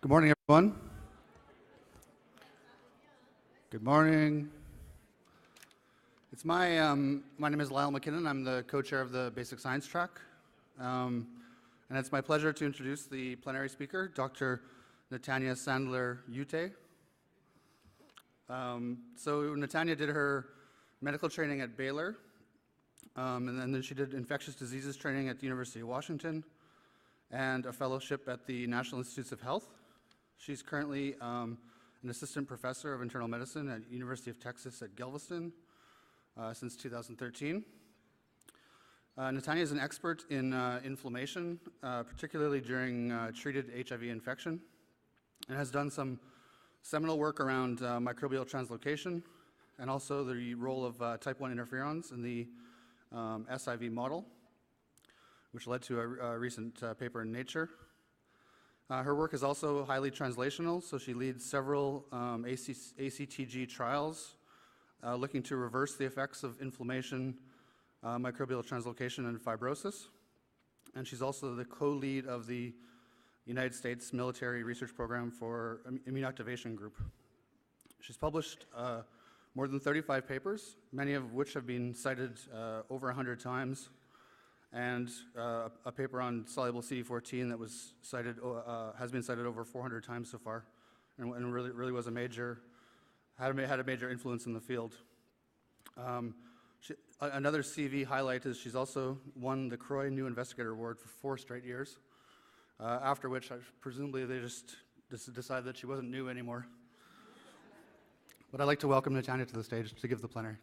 Good morning, everyone. Good morning. It's my name is Lyle McKinnon. I'm the co-chair of the Basic Science track. And it's my pleasure to introduce the plenary speaker, Dr. Netanya Sandler Utay. So Netanya did her medical training at Baylor, and then she did infectious diseases training at the University of Washington and a fellowship at the National Institutes of Health. She's currently an assistant professor of internal medicine at University of Texas at Galveston since 2013. Netanya is an expert in inflammation, particularly during treated HIV infection, and has done some seminal work around microbial translocation and also the role of type 1 interferons in the SIV model, which led to a recent paper in Nature. Her work is also highly translational, so she leads several ACTG trials looking to reverse the effects of inflammation, microbial translocation, and fibrosis. And she's also the co-lead of the United States Military Research Program for Immune Activation Group. She's published more than 35 papers, many of which have been cited over 100 times, and a paper on soluble CD14 that was cited, has been cited over 400 times so far, and really was had a major influence in the field. Another CV highlight is she's also won the Croy New Investigator Award for 4 straight years, after which presumably they just decided that she wasn't new anymore. But I'd like to welcome Netanya to the stage to give the plenary.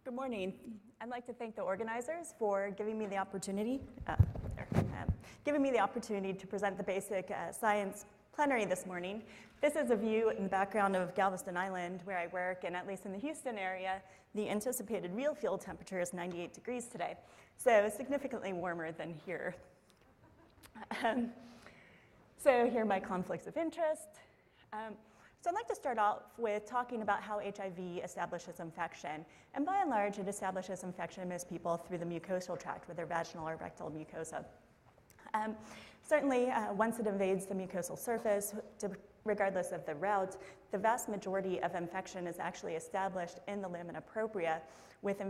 Good morning. I'd like to thank the organizers for giving me the opportunity to present the basic science plenary this morning. This is a view in the background of Galveston Island where I work, and at least in the Houston area, the anticipated real field temperature is 98 degrees today, so significantly warmer than here. So here are my conflicts of interest. So I'd like to start off with talking about how HIV establishes infection. And by and large, it establishes infection in most people through the mucosal tract with their vaginal or rectal mucosa. Certainly, once it invades the mucosal surface, regardless of the route, the vast majority of infection is actually established in the lamina propria with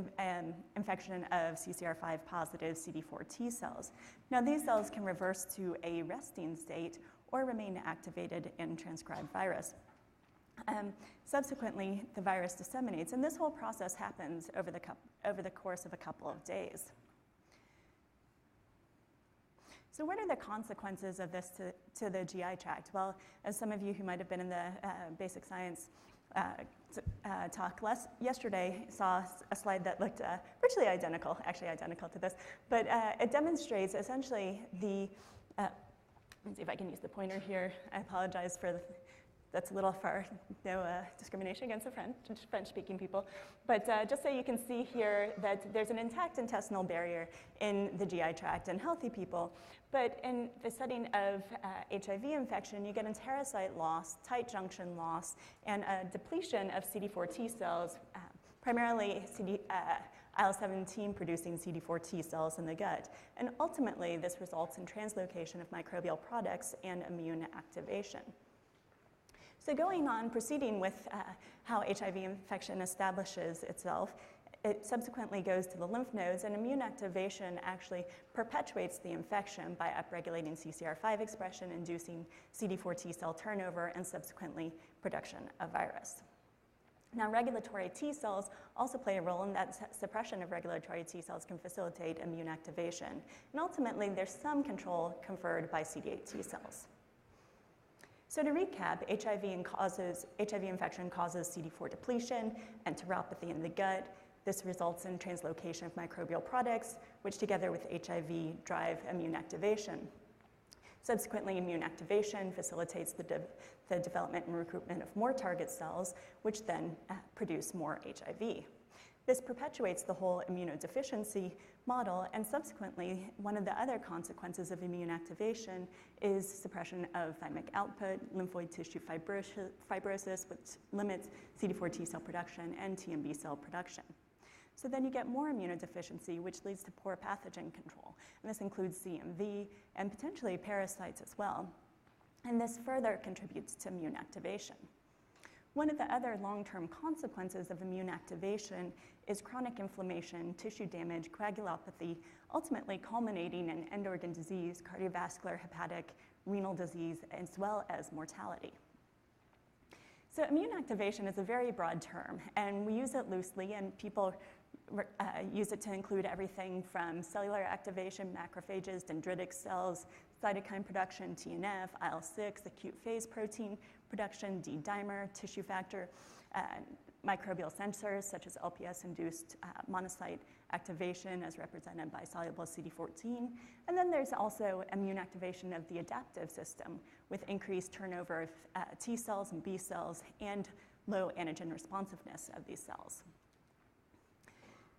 infection of CCR5 positive CD4 T cells. Now, these cells can reverse to a resting state or remain activated and transcribe virus. Subsequently, the virus disseminates, and this whole process happens over the course of a couple of days. So what are the consequences of this to the GI tract? Well, as some of you who might have been in the basic science talk yesterday saw a slide that looked virtually identical, actually identical to this, but it demonstrates essentially the, let me see if I can use the pointer here. I apologize for that's a little far, no discrimination against the French-speaking people. But just so you can see here that there's an intact intestinal barrier in the GI tract in healthy people. But in the setting of HIV infection, you get enterocyte loss, tight junction loss, and a depletion of CD4 T cells, primarily IL-17 producing CD4 T cells in the gut. And ultimately, this results in translocation of microbial products and immune activation. So going on, proceeding with how HIV infection establishes itself, it subsequently goes to the lymph nodes, and immune activation actually perpetuates the infection by upregulating CCR5 expression, inducing CD4 T cell turnover, and subsequently production of virus. Now, regulatory T cells also play a role in that suppression of regulatory T cells can facilitate immune activation. And ultimately, there's some control conferred by CD8 T cells. So to recap, HIV infection causes CD4 depletion, enteropathy in the gut. This results in translocation of microbial products, which together with HIV drive immune activation. Subsequently, immune activation facilitates the development and recruitment of more target cells, which then produce more HIV. This perpetuates the whole immunodeficiency model, and subsequently, one of the other consequences of immune activation is suppression of thymic output, lymphoid tissue fibrosis, which limits CD4 T cell production and TMB cell production. So then you get more immunodeficiency, which leads to poor pathogen control. And this includes CMV and potentially parasites as well. And this further contributes to immune activation. One of the other long-term consequences of immune activation is chronic inflammation, tissue damage, coagulopathy, ultimately culminating in end organ disease, cardiovascular, hepatic, renal disease, as well as mortality. So immune activation is a very broad term, and we use it loosely, and people use it to include everything from cellular activation, macrophages, dendritic cells, cytokine production, TNF, IL-6, acute phase protein production, D-dimer, tissue factor, microbial sensors such as LPS-induced monocyte activation as represented by soluble CD14. And then there's also immune activation of the adaptive system with increased turnover of T cells and B cells and low antigen responsiveness of these cells.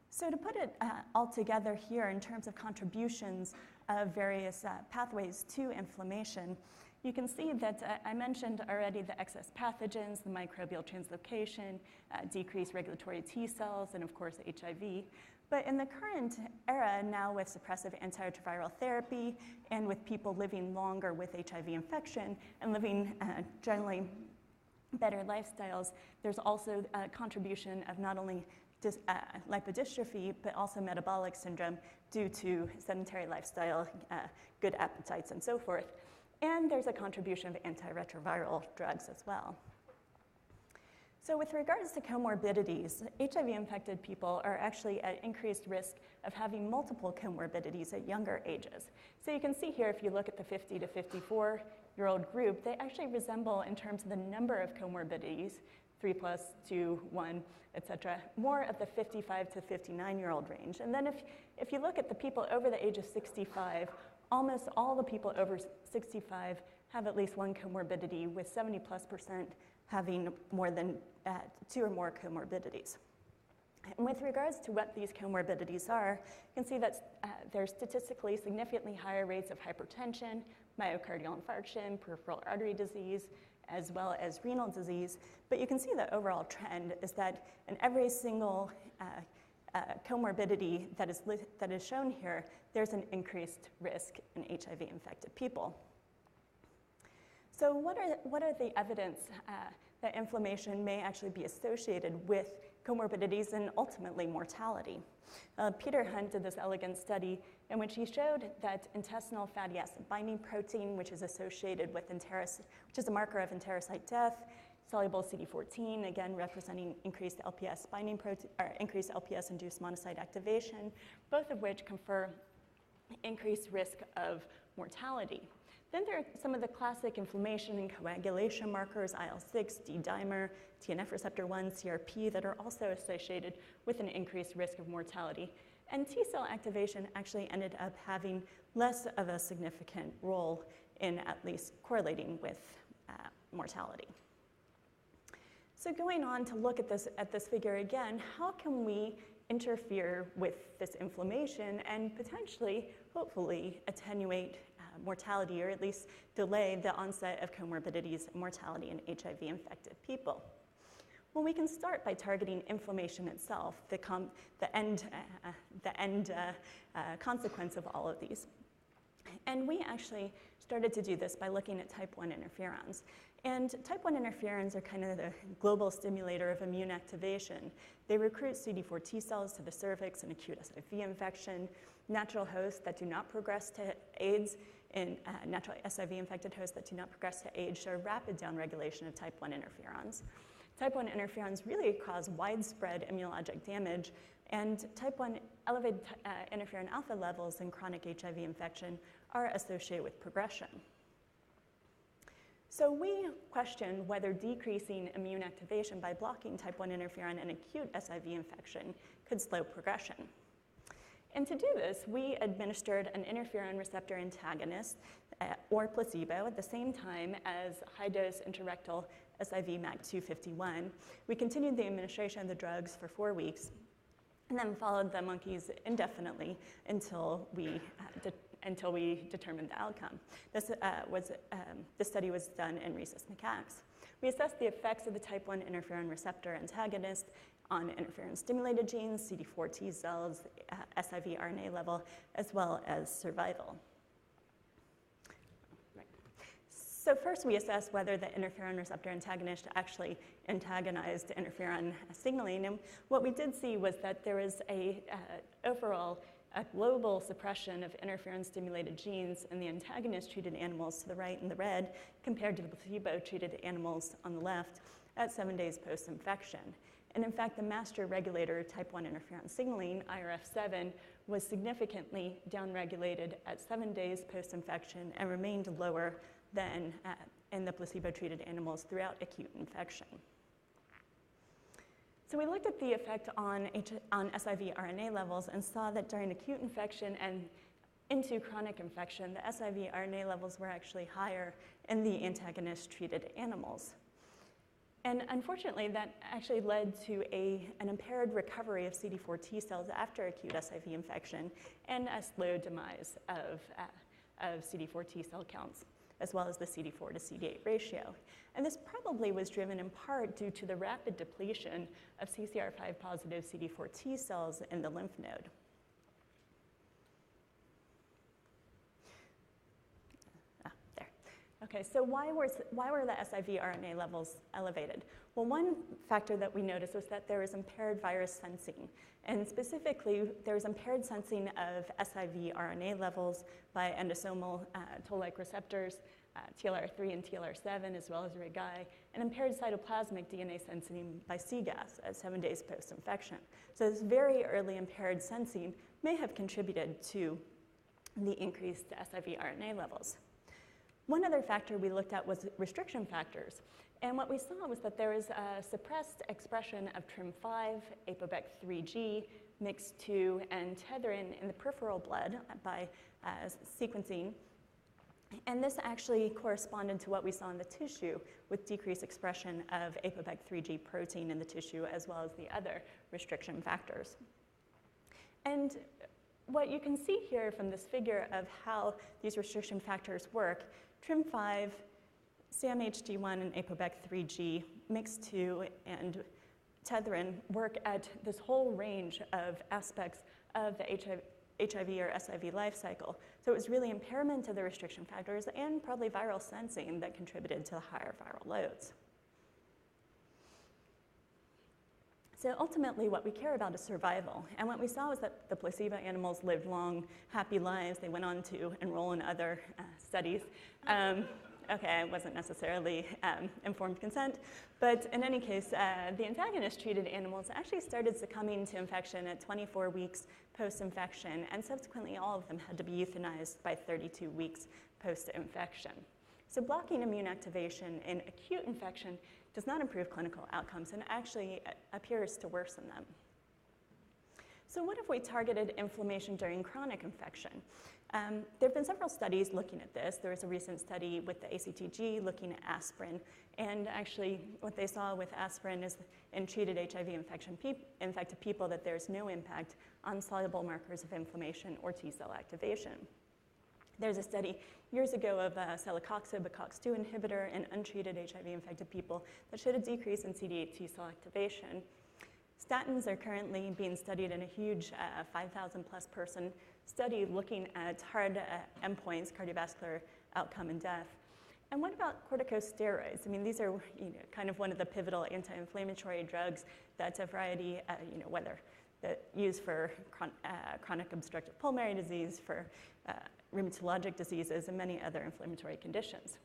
So to put it all together here in terms of contributions of various pathways to inflammation, you can see that I mentioned already the excess pathogens, the microbial translocation, decreased regulatory T cells, and of course HIV. But in the current era now with suppressive antiretroviral therapy and with people living longer with HIV infection and living generally better lifestyles, there's also a contribution of not only lipodystrophy, but also metabolic syndrome due to sedentary lifestyle, good appetites, and so forth. And there's a contribution of antiretroviral drugs as well. So with regards to comorbidities, HIV-infected people are actually at increased risk of having multiple comorbidities at younger ages. So you can see here, if you look at the 50 to 54-year-old group, they actually resemble, in terms of the number of comorbidities, 3 plus 2, 1, et cetera, more of the 55 to 59-year-old range. And then if you look at the people over the age of 65, almost all the people over 65 have at least one comorbidity, with 70+% having more than 2 or more comorbidities. And with regards to what these comorbidities are, you can see that there's statistically significantly higher rates of hypertension, myocardial infarction, peripheral artery disease, as well as renal disease. But you can see the overall trend is that in every single comorbidity that is shown here, there's an increased risk in HIV-infected people. So what are the evidence that inflammation may actually be associated with comorbidities and ultimately mortality? Peter Hunt did this elegant study in which he showed that intestinal fatty acid binding protein, which is associated with which is a marker of enterocyte death, soluble CD14, again representing increased LPS binding protein, or increased LPS-induced monocyte activation, both of which confer increased risk of mortality. Then there are some of the classic inflammation and coagulation markers, IL-6, D-dimer, TNF receptor 1, CRP, that are also associated with an increased risk of mortality. And T-cell activation actually ended up having less of a significant role in at least correlating with mortality. So going on to look at this figure again, how can we interfere with this inflammation and potentially, hopefully, attenuate mortality, or at least delay the onset of comorbidities and mortality in HIV-infected people? Well, we can start by targeting inflammation itself, the end consequence of all of these. And we actually started to do this by looking at type 1 interferons. And type 1 interferons are kind of the global stimulator of immune activation. They recruit CD4 T cells to the cervix in acute HIV infection. Natural hosts that do not progress to AIDS in natural HIV-infected hosts that do not progress to AIDS show rapid downregulation of type 1 interferons. Type 1 interferons really cause widespread immunologic damage, and type 1 elevated interferon alpha levels in chronic HIV infection are associated with progression. So we questioned whether decreasing immune activation by blocking type 1 interferon in acute SIV infection could slow progression. And to do this, we administered an interferon receptor antagonist, or placebo, at the same time as high-dose intrarectal SIV MAC251. We continued the administration of the drugs for 4 weeks, and then followed the monkeys indefinitely until we determined the outcome. This study was done in rhesus macaques. We assessed the effects of the type 1 interferon receptor antagonist on interferon-stimulated genes, CD4 T cells, SIV RNA level, as well as survival. So first we assessed whether the interferon receptor antagonist actually antagonized interferon signaling. And what we did see was that there was overall a global suppression of interferon-stimulated genes in the antagonist-treated animals to the right in the red compared to the placebo-treated animals on the left at 7 days post-infection. And in fact, the master regulator type 1 interferon signaling, IRF7, was significantly downregulated at 7 days post-infection and remained lower than in the placebo-treated animals throughout acute infection. So we looked at the effect on SIV RNA levels and saw that during acute infection and into chronic infection, the SIV RNA levels were actually higher in the antagonist-treated animals. And unfortunately, that actually led to an impaired recovery of CD4 T cells after acute SIV infection and a slow demise of CD4 T cell counts, as well as the CD4 to CD8 ratio. And this probably was driven in part due to the rapid depletion of CCR5 positive CD4 T cells in the lymph node. There. Okay, so why were the SIV RNA levels elevated? Well, one factor that we noticed was that there was impaired virus sensing. And specifically, there was impaired sensing of SIV RNA levels by endosomal toll-like receptors, TLR3 and TLR7, as well as RIG-I, and impaired cytoplasmic DNA sensing by CGAS at 7 days post-infection. So this very early impaired sensing may have contributed to the increased SIV RNA levels. One other factor we looked at was restriction factors. And what we saw was that there was a suppressed expression of TRIM5, ApoBec3G, MIX2, and tetherin in the peripheral blood by sequencing. And this actually corresponded to what we saw in the tissue with decreased expression of ApoBec3G protein in the tissue, as well as the other restriction factors. And what you can see here from this figure of how these restriction factors work, TRIM5, CMHD1 and ApoBec3G, MIX2, and tetherin work at this whole range of aspects of the HIV or SIV life cycle. So it was really impairment of the restriction factors and probably viral sensing that contributed to the higher viral loads. So ultimately, what we care about is survival. And what we saw was that the placebo animals lived long, happy lives. They went on to enroll in other studies. Okay, it wasn't necessarily informed consent, but in any case, the antagonist-treated animals actually started succumbing to infection at 24 weeks post-infection, and subsequently all of them had to be euthanized by 32 weeks post-infection. So blocking immune activation in acute infection does not improve clinical outcomes and actually appears to worsen them. So what if we targeted inflammation during chronic infection? There have been several studies looking at this. There was a recent study with the ACTG looking at aspirin, and actually what they saw with aspirin is in treated HIV-infected people that there's no impact on soluble markers of inflammation or T cell activation. There's a study years ago of celecoxib, a COX-2 inhibitor, in untreated HIV-infected people that showed a decrease in CD8 T cell activation. Statins are currently being studied in a huge 5,000 plus person study looking at hard endpoints, cardiovascular outcome and death. And what about corticosteroids? I mean, these are kind of one of the pivotal anti-inflammatory drugs that's a variety, whether used for chronic obstructive pulmonary disease, for rheumatologic diseases, and many other inflammatory conditions.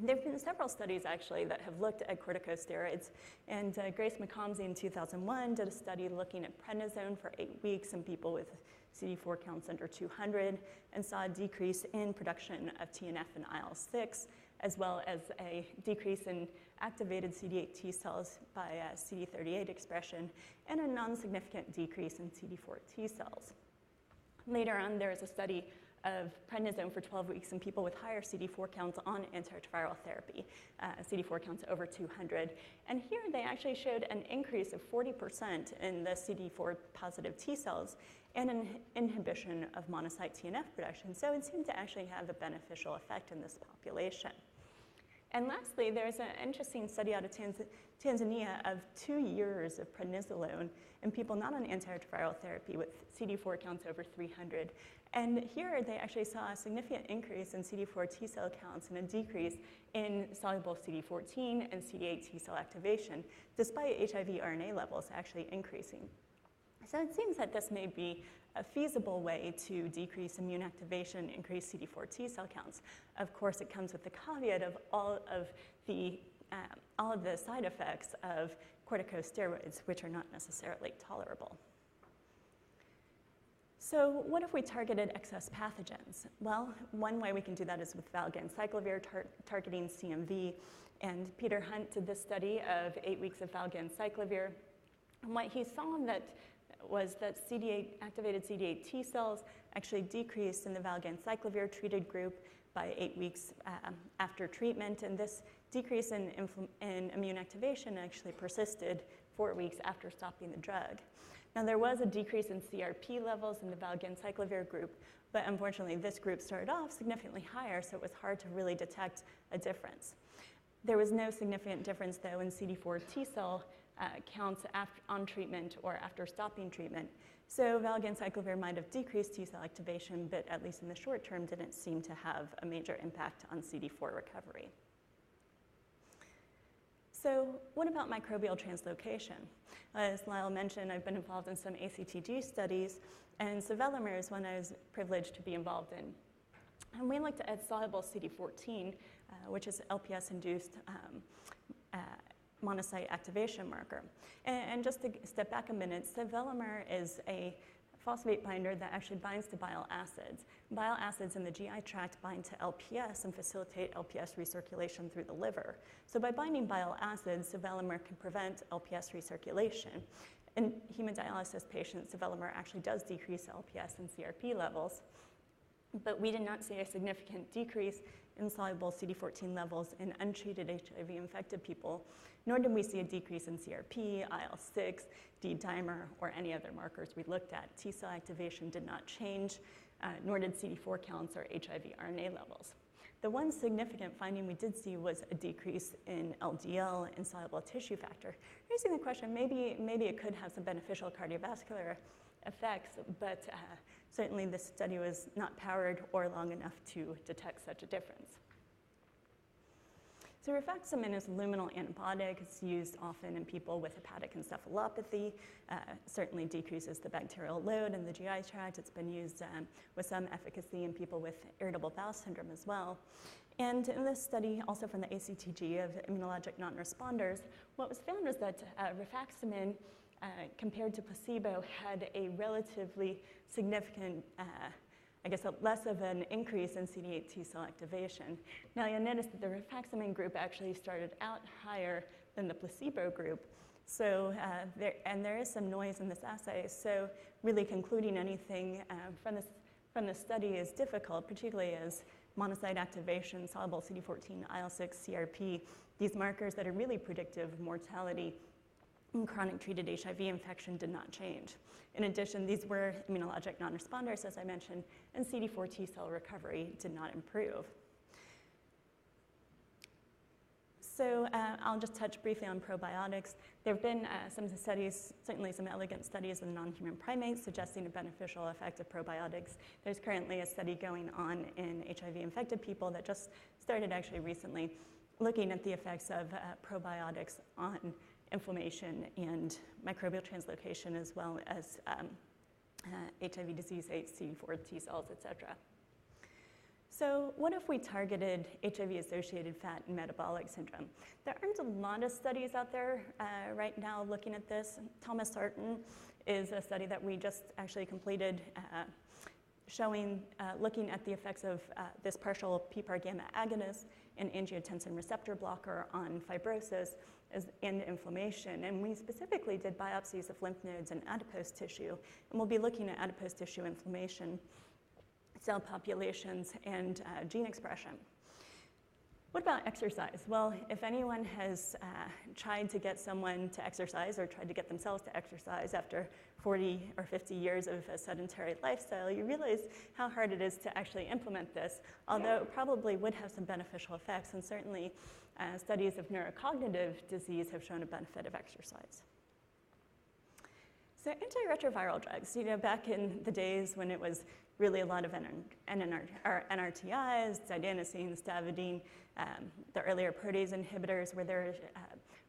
There have been several studies, actually, that have looked at corticosteroids. And Grace McComsey in 2001 did a study looking at prednisone for 8 weeks in people with CD4 counts under 200 and saw a decrease in production of TNF and IL-6, as well as a decrease in activated CD8 T cells by CD38 expression and a non-significant decrease in CD4 T cells. Later on, there was a study of prednisone for 12 weeks in people with higher CD4 counts on antiretroviral therapy, CD4 counts over 200. And here they actually showed an increase of 40% in the CD4 positive T cells and an inhibition of monocyte TNF production. So it seemed to actually have a beneficial effect in this population. And lastly, there's an interesting study out of Tanzania of 2 years of prednisolone in people not on antiretroviral therapy with CD4 counts over 300. And here they actually saw a significant increase in CD4 T cell counts and a decrease in soluble CD14 and CD8 T cell activation, despite HIV RNA levels actually increasing. So it seems that this may be a feasible way to decrease immune activation, increase CD4 T cell counts. Of course, it comes with the caveat of all of the side effects of corticosteroids, which are not necessarily tolerable. So what if we targeted excess pathogens? Well, one way we can do that is with valganciclovir targeting CMV. And Peter Hunt did this study of 8 weeks of valganciclovir. And what he saw was that activated CD8 T cells actually decreased in the valganciclovir treated group by 8 weeks after treatment. And this decrease in immune activation actually persisted 4 weeks after stopping the drug. Now, there was a decrease in CRP levels in the valganciclovir group, but unfortunately, this group started off significantly higher, so it was hard to really detect a difference. There was no significant difference, though, in CD4 T cell counts on treatment or after stopping treatment. So valganciclovir might have decreased T cell activation, but at least in the short term, didn't seem to have a major impact on CD4 recovery. So what about microbial translocation? As Lyle mentioned, I've been involved in some ACTG studies, and sevelamer is one I was privileged to be involved in. And we looked at soluble CD14, which is LPS-induced monocyte activation marker. And just to step back a minute, sevelamer is a phosphate binder that actually binds to bile acids. Bile acids in the GI tract bind to LPS and facilitate LPS recirculation through the liver. So by binding bile acids, sevelamer can prevent LPS recirculation. In hemodialysis patients, sevelamer actually does decrease LPS and CRP levels, but we did not see a significant decrease in soluble CD14 levels in untreated HIV-infected people, nor did we see a decrease in CRP, IL-6, D-dimer, or any other markers we looked at. T cell activation did not change, nor did CD4 counts or HIV RNA levels. The one significant finding we did see was a decrease in LDL and soluble tissue factor. Raising the question, maybe it could have some beneficial cardiovascular effects, but certainly this study was not powered or long enough to detect such a difference. So rifaximin is a luminal antibiotic. It's used often in people with hepatic encephalopathy. Certainly decreases the bacterial load in the GI tract. It's been used with some efficacy in people with irritable bowel syndrome as well. And in this study, also from the ACTG of immunologic non-responders, what was found was that rifaximin compared to placebo had a relatively significant less of an increase in CD8 T cell activation. Now you'll notice that the rifaximin group actually started out higher than the placebo group. So there is some noise in this assay. So really concluding anything from the study is difficult, particularly as monocyte activation, soluble CD14, IL-6, CRP, these markers that are really predictive of mortality in chronic treated HIV infection did not change. In addition, these were immunologic non-responders, as I mentioned, and CD4 T cell recovery did not improve. So I'll just touch briefly on probiotics. There have been some studies, certainly some elegant studies in non-human primates suggesting a beneficial effect of probiotics. There's currently a study going on in HIV-infected people that just started actually recently, looking at the effects of probiotics on inflammation and microbial translocation, as well as HIV disease, CD4 T cells, et cetera. So what if we targeted HIV-associated fat and metabolic syndrome? There aren't a lot of studies out there right now looking at this. Thomas Sarton is a study that we just actually completed showing, looking at the effects of this partial PPAR gamma agonist and angiotensin receptor blocker on fibrosis and inflammation. And we specifically did biopsies of lymph nodes and adipose tissue. And we'll be looking at adipose tissue inflammation, cell populations, and gene expression. What about exercise? Well, if anyone has tried to get someone to exercise or tried to get themselves to exercise after 40 or 50 years of a sedentary lifestyle, you realize how hard it is to actually implement this, although it probably would have some beneficial effects, and certainly studies of neurocognitive disease have shown a benefit of exercise. So antiretroviral drugs, back in the days when it was really a lot of NRTIs, zidenosine, stavudine, the earlier protease inhibitors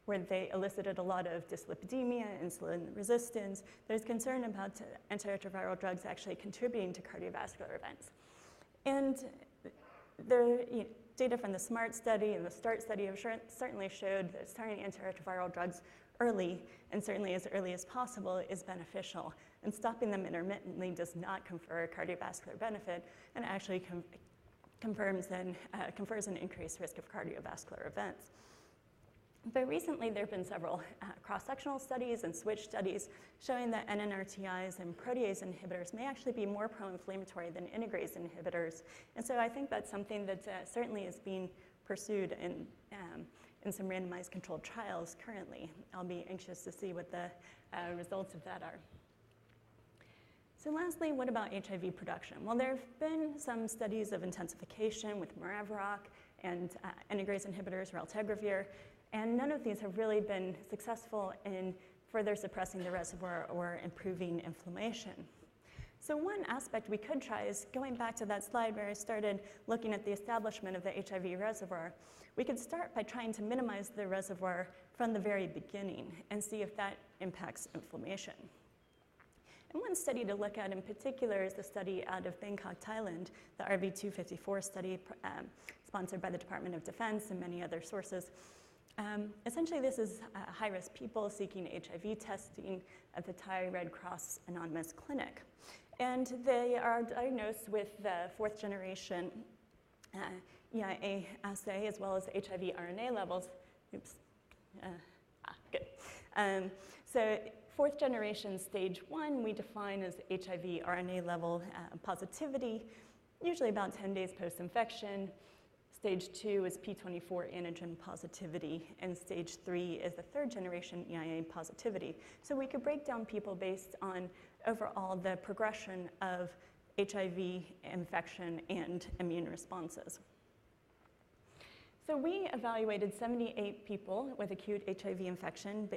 where they elicited a lot of dyslipidemia, insulin resistance. There's concern about antiretroviral drugs actually contributing to cardiovascular events. And the data from the SMART study and the START study have certainly showed that starting antiretroviral drugs early, and certainly as early as possible, is beneficial. And stopping them intermittently does not confer a cardiovascular benefit, and actually confers an increased risk of cardiovascular events. But recently, there have been several cross-sectional studies and switch studies showing that NNRTIs and protease inhibitors may actually be more pro-inflammatory than integrase inhibitors. And so I think that's something that certainly is being pursued in some randomized controlled trials currently. I'll be anxious to see what the results of that are. So lastly, what about HIV production? Well, there have been some studies of intensification with Maraviroc and integrase inhibitors, raltegravir, and none of these have really been successful in further suppressing the reservoir or improving inflammation. So one aspect we could try is going back to that slide where I started looking at the establishment of the HIV reservoir. We could start by trying to minimize the reservoir from the very beginning and see if that impacts inflammation. And one study to look at in particular is the study out of Bangkok, Thailand, the RV254 study sponsored by the Department of Defense and many other sources. Essentially, this is high-risk people seeking HIV testing at the Thai Red Cross Anonymous Clinic. And they are diagnosed with the fourth generation EIA assay as well as HIV RNA levels. Oops. Good. So fourth generation stage 1 we define as HIV RNA level positivity, usually about 10 days post-infection. Stage 2 is P24 antigen positivity, and stage 3 is the third generation EIA positivity. So we could break down people based on overall the progression of HIV infection and immune responses. So we evaluated 78 people with acute HIV infection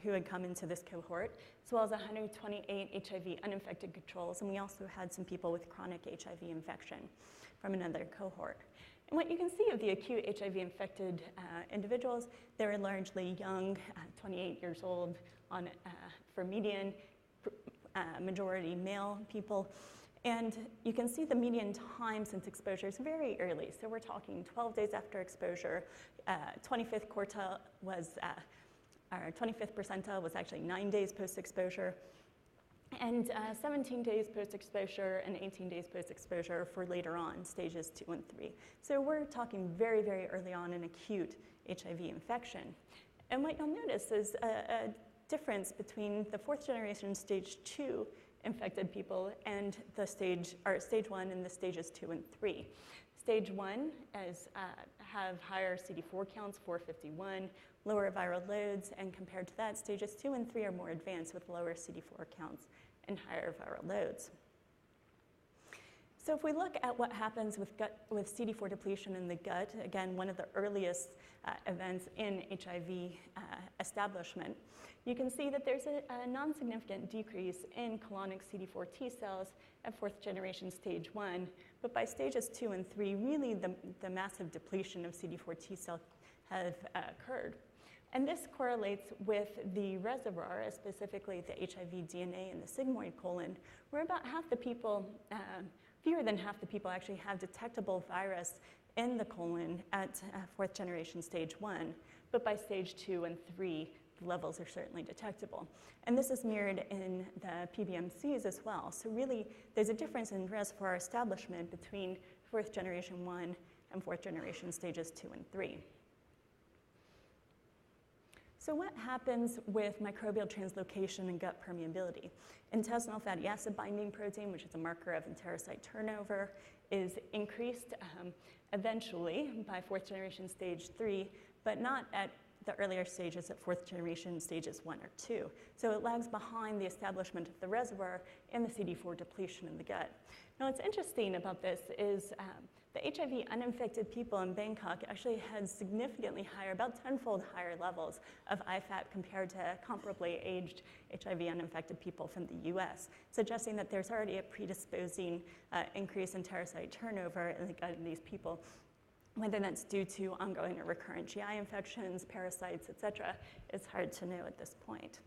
who had come into this cohort, as well as 128 HIV uninfected controls, and we also had some people with chronic HIV infection from another cohort. And what you can see of the acute HIV-infected individuals, they were largely young, 28 years old for median, majority male people. And you can see the median time since exposure is very early. So we're talking 12 days after exposure. 25th percentile was actually 9 days post-exposure. And 17 days post-exposure and 18 days post-exposure for later on, stages 2 and 3. So we're talking very, very early on in acute HIV infection. And what you'll notice is a difference between the fourth generation stage 2 infected people and the stage 1 and the stages 2 and 3. Stage 1 have higher CD4 counts, 451, lower viral loads, and compared to that, stages 2 and 3 are more advanced with lower CD4 counts and higher viral loads. So if we look at what happens with CD4 depletion in the gut, again, one of the earliest events in HIV establishment, you can see that there's a non-significant decrease in colonic CD4 T cells at fourth generation stage 1, but by stages 2 and 3, really the massive depletion of CD4 T cells have occurred. And this correlates with the reservoir, specifically the HIV DNA in the sigmoid colon, where about half the people, fewer than half the people actually have detectable virus in the colon at fourth generation stage 1, but by stage 2 and 3, the levels are certainly detectable. And this is mirrored in the PBMCs as well. So really, there's a difference in reservoir establishment between fourth generation 1 and fourth generation stages 2 and 3. So what happens with microbial translocation and gut permeability? Intestinal fatty acid binding protein, which is a marker of enterocyte turnover, is increased eventually by fourth generation stage 3, but not at the earlier stages at fourth generation stages 1 or 2. So it lags behind the establishment of the reservoir and the CD4 depletion in the gut. Now what's interesting about this is the HIV uninfected people in Bangkok actually had significantly higher, about 10-fold higher levels of IFAP compared to comparably aged HIV uninfected people from the US, suggesting that there's already a predisposing increase in enterocyte turnover in the gut of these people. Whether that's due to ongoing or recurrent GI infections, parasites, et cetera, it's hard to know at this point.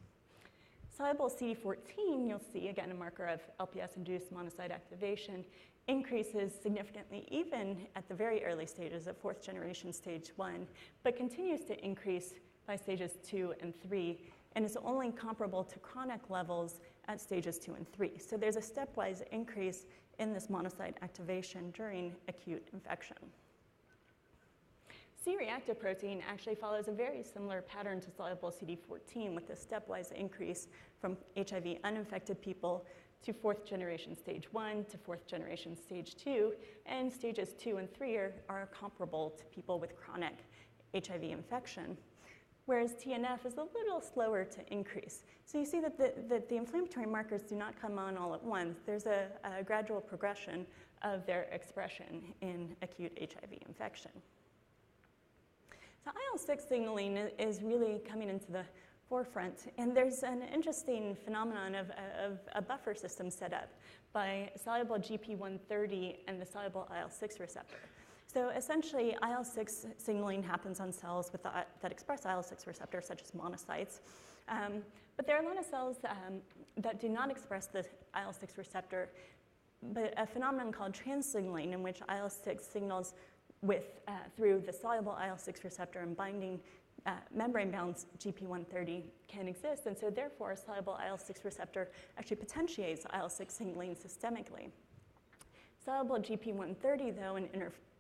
Soluble CD14, you'll see, again, a marker of LPS-induced monocyte activation, increases significantly even at the very early stages of fourth generation stage 1, but continues to increase by stages 2 and 3, and is only comparable to chronic levels at stages 2 and 3. So there's a stepwise increase in this monocyte activation during acute infection. C-reactive protein actually follows a very similar pattern to soluble CD14 with a stepwise increase from HIV uninfected people to fourth generation stage 1 to fourth generation stage 2, and stages 2 and 3 are comparable to people with chronic HIV infection, whereas TNF is a little slower to increase. So you see that the inflammatory markers do not come on all at once. There's a gradual progression of their expression in acute HIV infection. So IL-6 signaling is really coming into the forefront, and there's an interesting phenomenon of a buffer system set up by soluble GP130 and the soluble IL-6 receptor. So essentially, IL-6 signaling happens on cells with that express IL-6 receptor, such as monocytes. But there are a lot of cells that do not express the IL-6 receptor, but a phenomenon called transsignaling, in which IL-6 signals through the soluble IL-6 receptor and binding membrane-bound GP130 can exist, and so therefore soluble IL-6 receptor actually potentiates IL-6 signaling systemically. Soluble GP130, though,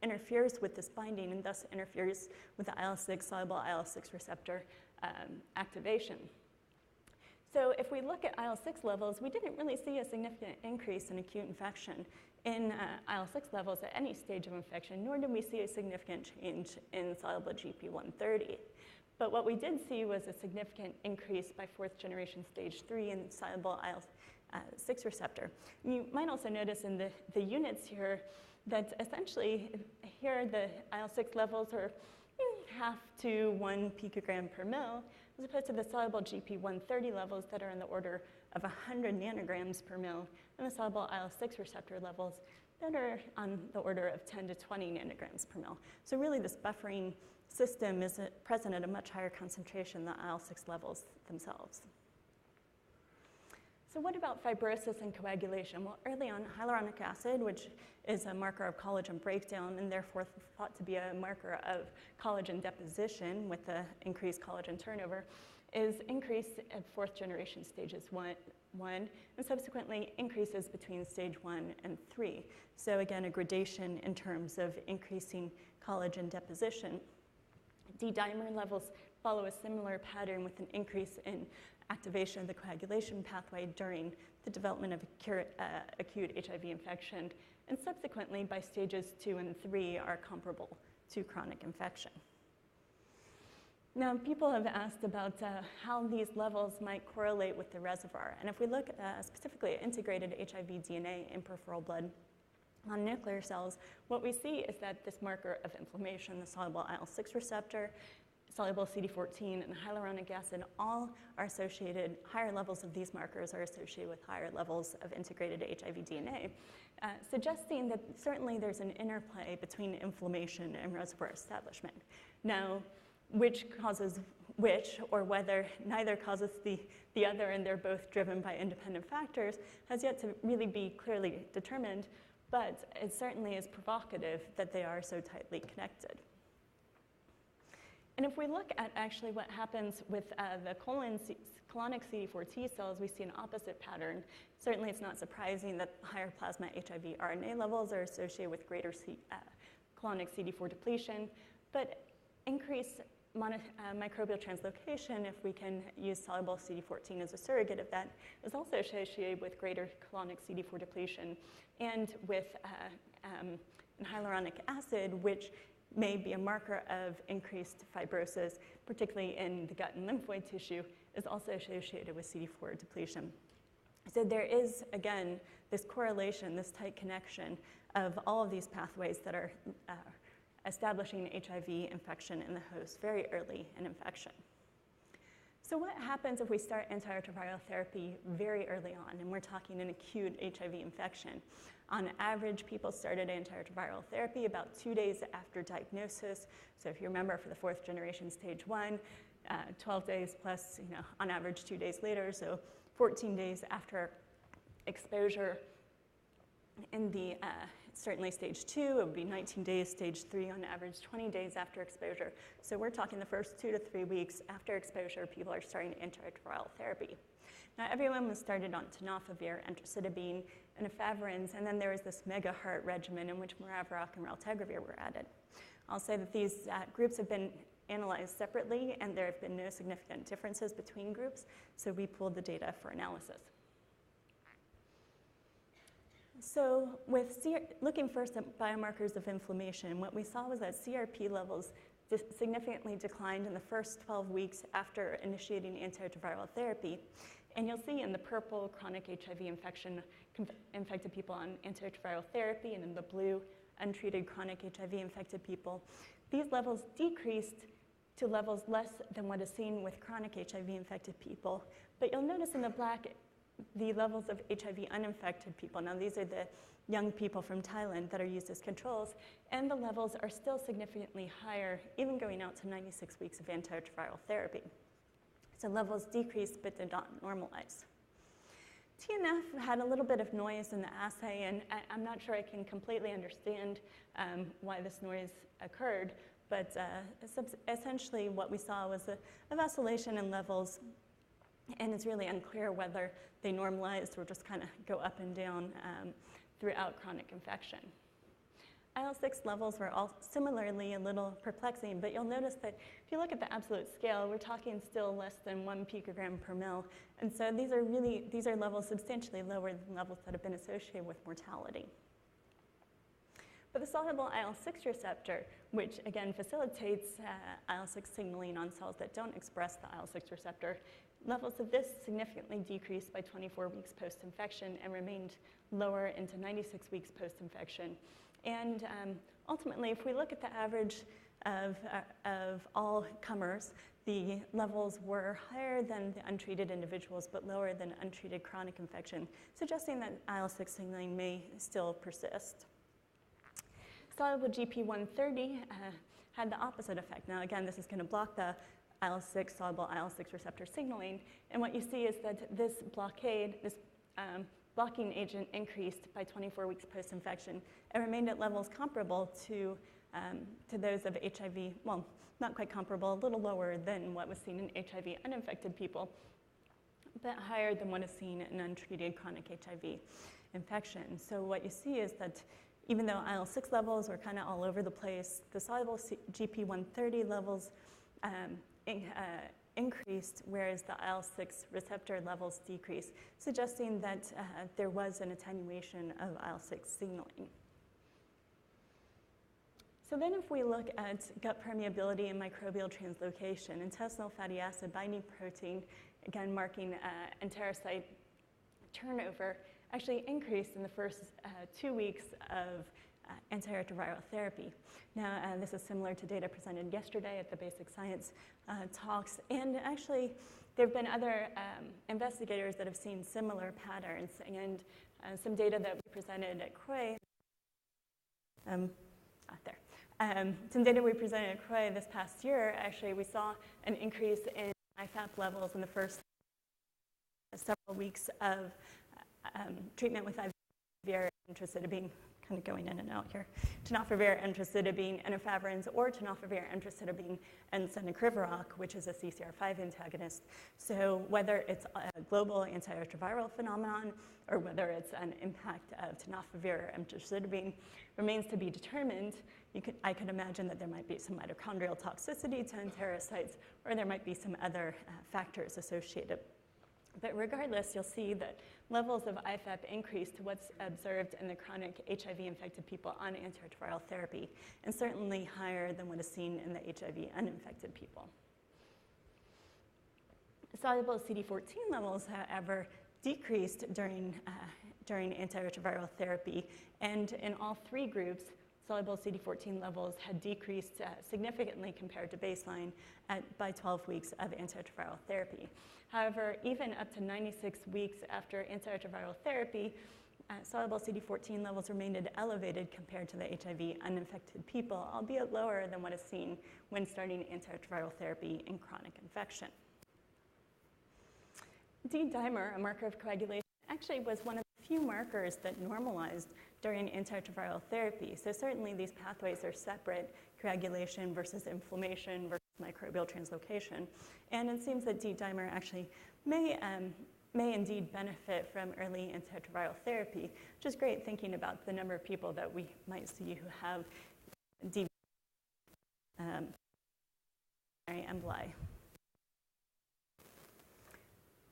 interferes with this binding and thus interferes with the IL-6 soluble IL-6 receptor activation. So if we look at IL-6 levels, we didn't really see a significant increase in acute infection in IL-6 levels at any stage of infection, nor did we see a significant change in soluble GP130. But what we did see was a significant increase by fourth generation stage 3 in soluble IL-6 receptor. You might also notice in the units here that essentially here the IL-6 levels are half to 1 picogram per mil, as opposed to the soluble GP130 levels that are in the order of 100 nanograms per mil, and the soluble IL-6 receptor levels that are on the order of 10 to 20 nanograms per mil. So really this buffering system is present at a much higher concentration than the IL-6 levels themselves. So what about fibrosis and coagulation? Well, early on, hyaluronic acid, which is a marker of collagen breakdown and therefore thought to be a marker of collagen deposition with the increased collagen turnover, is increased at fourth generation stages 1 and subsequently increases between stage 1 and 3. So again, a gradation in terms of increasing collagen deposition. D-dimer levels follow a similar pattern with an increase in activation of the coagulation pathway during the development of acute HIV infection, and subsequently by stages 2 and 3 are comparable to chronic infection. Now, people have asked about how these levels might correlate with the reservoir, and if we look specifically at integrated HIV DNA in peripheral blood on nuclear cells, what we see is that this marker of inflammation, the soluble IL-6 receptor, soluble CD14, and hyaluronic acid all are associated, higher levels of these markers are associated with higher levels of integrated HIV DNA, suggesting that certainly there's an interplay between inflammation and reservoir establishment. Now, which causes which, or whether neither causes the other and they're both driven by independent factors, has yet to really be clearly determined, but it certainly is provocative that they are so tightly connected. And if we look at actually what happens with the colonic CD4 T cells, we see an opposite pattern. Certainly it's not surprising that higher plasma HIV RNA levels are associated with greater colonic CD4 depletion, but increased microbial translocation, if we can use soluble CD14 as a surrogate of that, is also associated with greater colonic CD4 depletion and with hyaluronic acid, which may be a marker of increased fibrosis, particularly in the gut and lymphoid tissue, is also associated with CD4 depletion. So there is, again, this correlation, this tight connection of all of these pathways that are establishing HIV infection in the host very early in infection. So what happens if we start antiretroviral therapy very early on, and we're talking an acute HIV infection? On average, people started antiretroviral therapy about 2 days after diagnosis. So if you remember, for the 4th generation stage 1, 12 days plus, on average 2 days later, so 14 days after exposure. In the certainly stage 2, it would be 19 days, stage 3 on average 20 days after exposure. So we're talking the first 2 to 3 weeks after exposure, people are starting antiretroviral therapy. Now everyone was started on tenofovir, emtricitabine, and efavirenz, and then there was this mega heart regimen in which maraviroc and raltegravir were added. I'll say that these groups have been analyzed separately, and there have been no significant differences between groups, so we pulled the data for analysis. So with looking first at biomarkers of inflammation, what we saw was that CRP levels significantly declined in the first 12 weeks after initiating antiretroviral therapy. And you'll see in the purple chronic HIV infected people on antiretroviral therapy, and in the blue untreated chronic HIV infected people, these levels decreased to levels less than what is seen with chronic HIV infected people. But you'll notice in the black, the levels of HIV uninfected people. Now these are the young people from Thailand that are used as controls, and the levels are still significantly higher, even going out to 96 weeks of antiretroviral therapy. So levels decreased but did not normalize. TNF had a little bit of noise in the assay, and I'm not sure I can completely understand why this noise occurred, but essentially what we saw was a vacillation in levels, and it's really unclear whether they normalized or just kind of go up and down throughout chronic infection. IL-6 levels were all similarly a little perplexing, but you'll notice that if you look at the absolute scale, we're talking still less than 1 picogram per mil, and so these are levels substantially lower than levels that have been associated with mortality. But the soluble IL-6 receptor, which again facilitates IL-6 signaling on cells that don't express the IL-6 receptor, levels of this significantly decreased by 24 weeks post-infection and remained lower into 96 weeks post-infection. And ultimately, if we look at the average of all comers, the levels were higher than the untreated individuals, but lower than untreated chronic infection, suggesting that IL-6 signaling may still persist. Soluble GP130 had the opposite effect. Now again, this is going to block the IL-6, soluble IL-6 receptor signaling, and what you see is that this blockade, this blocking agent increased by 24 weeks post-infection and remained at levels comparable to those of HIV, well, not quite comparable, a little lower than what was seen in HIV uninfected people, but higher than what is seen in untreated chronic HIV infection. So what you see is that even though IL-6 levels were kind of all over the place, the soluble GP130 levels increased, whereas the IL-6 receptor levels decreased, suggesting that there was an attenuation of IL-6 signaling. So then if we look at gut permeability and microbial translocation, intestinal fatty acid binding protein, again marking enterocyte turnover, actually increased in the first 2 weeks of antiretroviral therapy. Now, this is similar to data presented yesterday at the Basic Science talks, and actually there have been other investigators that have seen similar patterns, and some data that we presented at CROI, some data we presented at CROI this past year, actually we saw an increase in IFAP levels in the first several weeks of treatment with IVR, emtricitabine, kind of going in and out here. Tenofovir, entericidobine, enafavirenz, or tenofovir, entericidobine, and cenicriviroc, which is a CCR5 antagonist. So whether it's a global antiretroviral phenomenon or whether it's an impact of tenofovir or entericidobine remains to be determined. I could imagine that there might be some mitochondrial toxicity to enterocytes, or there might be some other factors associated. But regardless, you'll see that levels of IFEP increase to what's observed in the chronic HIV-infected people on antiretroviral therapy, and certainly higher than what is seen in the HIV-uninfected people. Soluble CD14 levels, however, decreased during antiretroviral therapy, and in all three groups, soluble CD14 levels had decreased significantly compared to baseline by 12 weeks of antiretroviral therapy. However, even up to 96 weeks after antiretroviral therapy, soluble CD14 levels remained elevated compared to the HIV-uninfected people, albeit lower than what is seen when starting antiretroviral therapy in chronic infection. D-dimer, a marker of coagulation, actually was one of the few markers that normalized during antiretroviral therapy. So certainly these pathways are separate, coagulation versus inflammation versus microbial translocation. And it seems that D-dimer actually may indeed benefit from early antiretroviral therapy, which is great thinking about the number of people that we might see who have D emboli.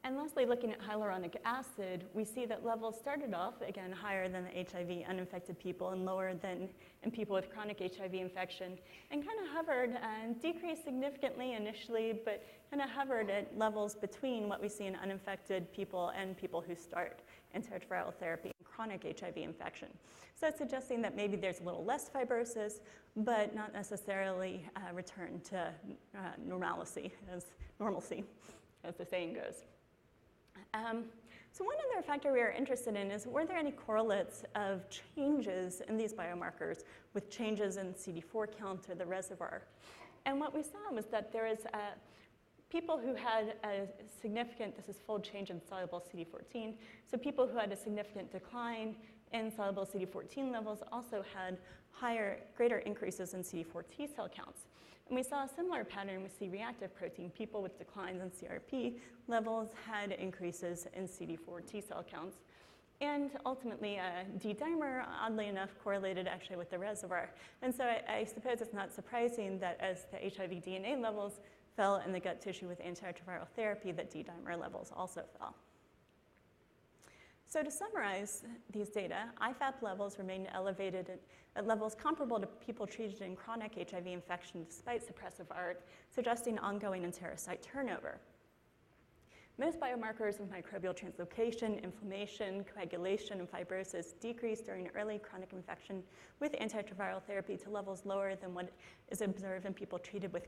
And lastly, looking at hyaluronic acid, we see that levels started off, again, higher than the HIV-uninfected people and lower than in people with chronic HIV infection, and kind of hovered and decreased significantly initially, but kind of hovered at levels between what we see in uninfected people and people who start antiretroviral therapy and chronic HIV infection. So it's suggesting that maybe there's a little less fibrosis, but not necessarily a return to normalcy, as the saying goes. So one other factor we are interested in is, were there any correlates of changes in these biomarkers with changes in CD4 count or the reservoir? And what we saw was that there is people who had a significant, this is fold change in soluble CD14, so people who had a significant decline in soluble CD14 levels also had greater increases in CD4 T cell counts. And we saw a similar pattern with C-reactive protein. People with declines in CRP levels had increases in CD4 T cell counts. And ultimately, D-dimer, oddly enough, correlated actually with the reservoir. And so I suppose it's not surprising that as the HIV DNA levels fell in the gut tissue with antiretroviral therapy, that D-dimer levels also fell. So to summarize these data, IFAP levels remained elevated at levels comparable to people treated in chronic HIV infection despite suppressive ART, suggesting ongoing enterocyte turnover. Most biomarkers of microbial translocation, inflammation, coagulation, and fibrosis decreased during early chronic infection with antiretroviral therapy to levels lower than what is observed in people treated with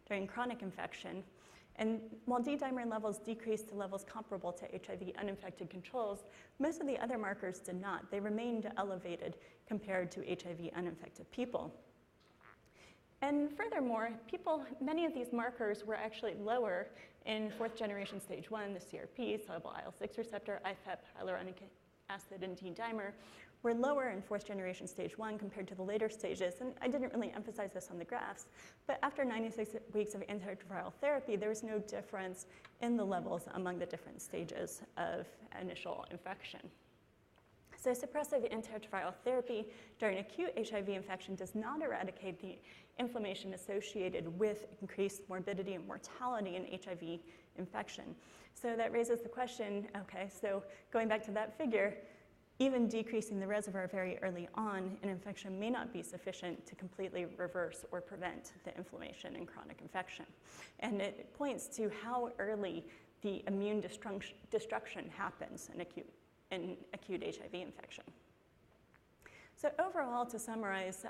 during chronic infection. And while D-dimer levels decreased to levels comparable to HIV-uninfected controls, most of the other markers did not. They remained elevated compared to HIV-uninfected people. And furthermore, many of these markers were actually lower in fourth generation stage 1, the CRP, soluble IL-6 receptor, IFEP, hyaluronic acid, and D-dimer, were lower in fourth generation stage 1 compared to the later stages. And I didn't really emphasize this on the graphs, but after 96 weeks of antiretroviral therapy, there was no difference in the levels among the different stages of initial infection. So suppressive antiretroviral therapy during acute HIV infection does not eradicate the inflammation associated with increased morbidity and mortality in HIV infection. So that raises the question, okay, so going back to that figure, even decreasing the reservoir very early on in infection may not be sufficient to completely reverse or prevent the inflammation in chronic infection. And it points to how early the immune destruction happens in acute HIV infection. So overall, to summarize,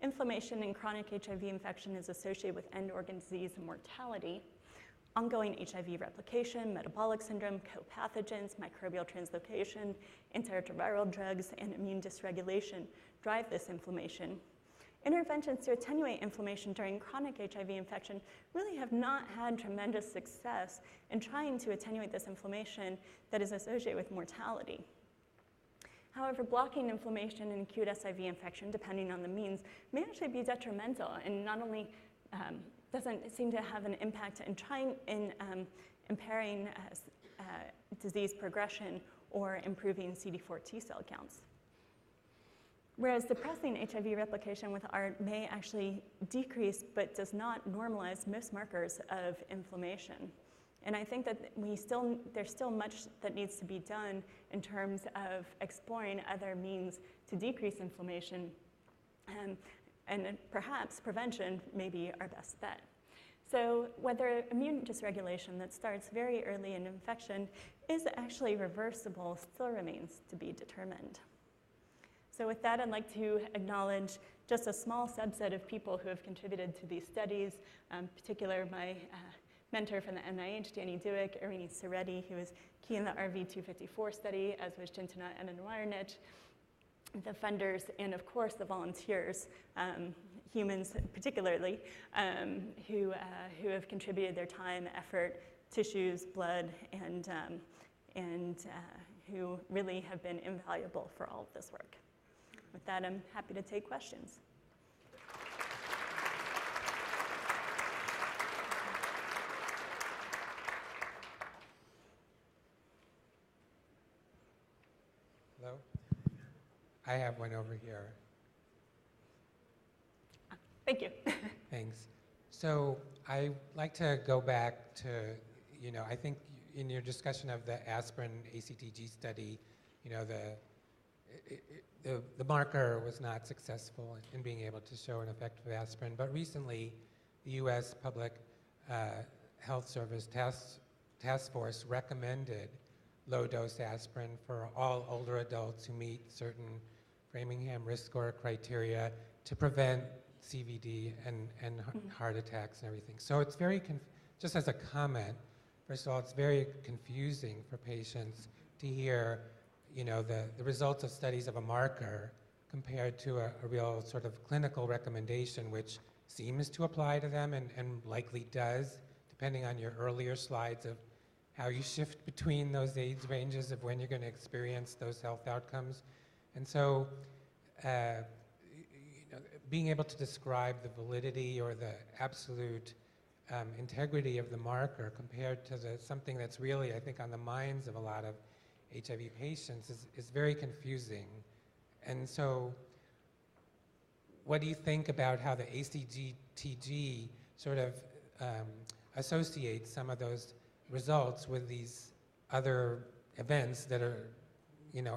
inflammation in chronic HIV infection is associated with end organ disease and mortality. Ongoing HIV replication, metabolic syndrome, co-pathogens, microbial translocation, antiretroviral drugs, and immune dysregulation drive this inflammation. Interventions to attenuate inflammation during chronic HIV infection really have not had tremendous success in trying to attenuate this inflammation that is associated with mortality. However, blocking inflammation in acute SIV infection, depending on the means, may actually be detrimental and not only doesn't seem to have an impact in impairing disease progression or improving CD4 T cell counts. Whereas suppressing HIV replication with ART may actually decrease but does not normalize most markers of inflammation. And I think that there's still much that needs to be done in terms of exploring other means to decrease inflammation, and perhaps prevention may be our best bet. So whether immune dysregulation that starts very early in infection is actually reversible still remains to be determined. So with that, I'd like to acknowledge just a small subset of people who have contributed to these studies, in particular my mentor from the NIH, Danny Dewick, Irini Soretti, who was key in the RV254 study, as was Jintana Enenwarnich, the funders, and of course the volunteers, humans particularly, who have contributed their time, effort, tissues, blood, and who really have been invaluable for all of this work. With that, I'm happy to take questions. Hello? I have one over here. Thank you. Thanks. So I'd like to go back to, I think in your discussion of the aspirin ACTG study, the marker was not successful in being able to show an effect of aspirin, but recently the U.S. Public Health Service Task Force recommended low-dose aspirin for all older adults who meet certain Framingham risk score criteria to prevent CVD and heart attacks and everything. So it's very, just as a comment, first of all, it's very confusing for patients to hear the results of studies of a marker compared to a real sort of clinical recommendation, which seems to apply to them and likely does, depending on your earlier slides of how you shift between those age ranges of when you're going to experience those health outcomes. And so being able to describe the validity or the absolute integrity of the marker compared to something that's really, I think, on the minds of a lot of HIV patients is very confusing. And so what do you think about how the ACTG sort of associates some of those results with these other events that are,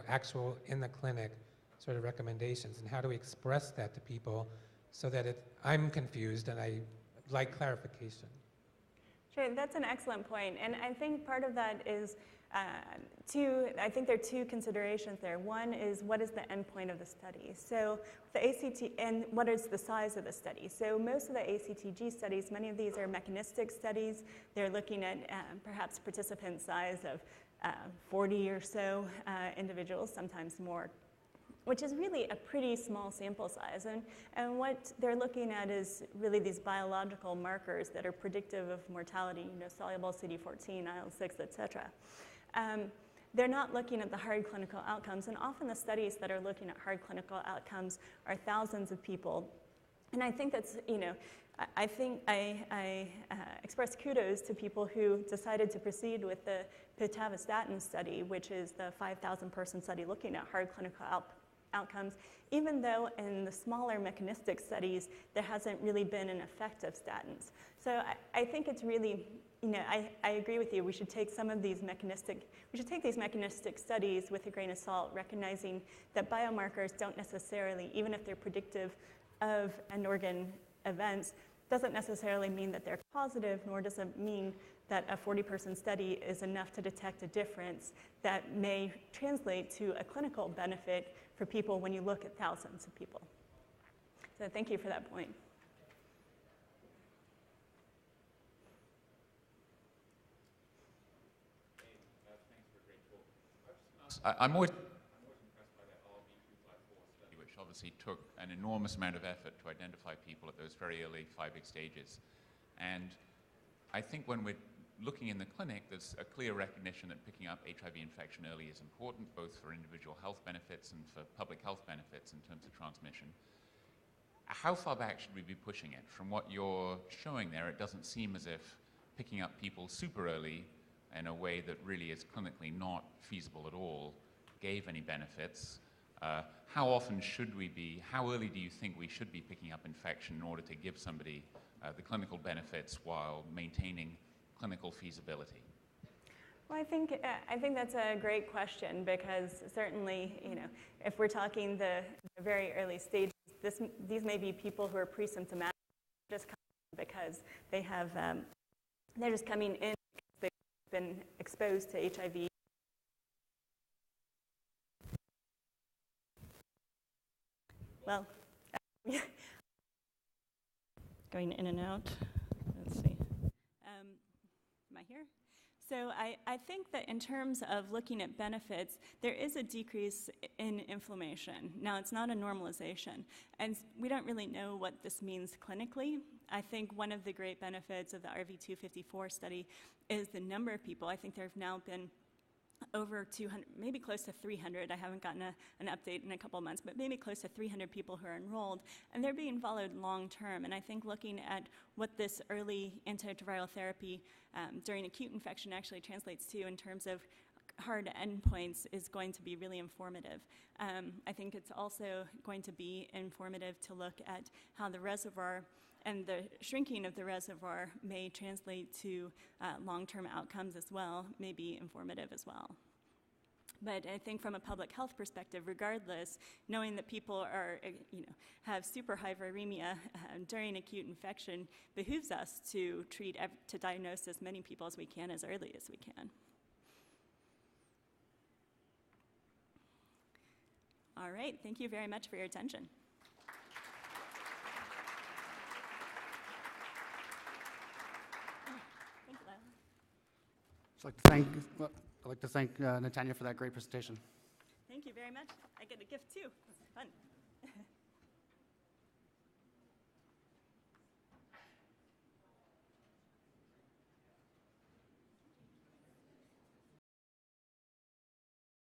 actual in the clinic sort of recommendations, and how do we express that to people so that I'm confused and I like clarification? Sure, that's an excellent point. And I think part of that is I think there are two considerations there. One is what is the endpoint of the study? So the ACT, and what is the size of the study? So most of the ACTG studies, many of these are mechanistic studies. They're looking at perhaps participant size of 40 or so individuals, sometimes more, which is really a pretty small sample size. And what they're looking at is really these biological markers that are predictive of mortality, soluble CD14, IL-6, et cetera. They're not looking at the hard clinical outcomes, and often the studies that are looking at hard clinical outcomes are thousands of people. And I think that's, I think I express kudos to people who decided to proceed with the pitavastatin study, which is the 5,000 person study looking at hard clinical outcomes, even though in the smaller mechanistic studies, there hasn't really been an effect of statins. So I think it's really, I agree with you. We should take these mechanistic studies with a grain of salt, recognizing that biomarkers don't necessarily, even if they're predictive of end organ events, doesn't necessarily mean that they're positive, nor does it mean that a 40-person study is enough to detect a difference that may translate to a clinical benefit for people when you look at thousands of people. So thank you for that point. I'm always impressed by that RV254 study, which obviously took an enormous amount of effort to identify people at those very early 5 big stages. And I think when we're looking in the clinic, there's a clear recognition that picking up HIV infection early is important, both for individual health benefits and for public health benefits in terms of transmission. How far back should we be pushing it? From what you're showing there, it doesn't seem as if picking up people super early in a way that really is clinically not feasible at all gave any benefits. How often should we be, how early do you think we should be picking up infection in order to give somebody the clinical benefits while maintaining clinical feasibility? Well, I think that's a great question, because certainly, if we're talking the very early stages, these may be people who are pre-symptomatic, just because they have, they're just coming in because they've been exposed to HIV. Well, going in and out. Let's see. Am I here? So I think that in terms of looking at benefits, there is a decrease in inflammation. Now, it's not a normalization, and we don't really know what this means clinically. I think one of the great benefits of the RV254 study is the number of people. I think there have now been over 200, maybe close to 300. I haven't gotten an update in a couple of months, but maybe close to 300 people who are enrolled, and they're being followed long term. And I think looking at what this early antiretroviral therapy during acute infection actually translates to in terms of hard endpoints is going to be really informative. I think it's also going to be informative to look at how the reservoir and the shrinking of the reservoir may translate to long-term outcomes as well, may be informative as well. But I think from a public health perspective, regardless, knowing that people are, have super high viremia during acute infection behooves us to to diagnose as many people as we can as early as we can. All right, thank you very much for your attention. I'd like to thank Netanya for that great presentation. Thank you very much. I get a gift too. It's fun.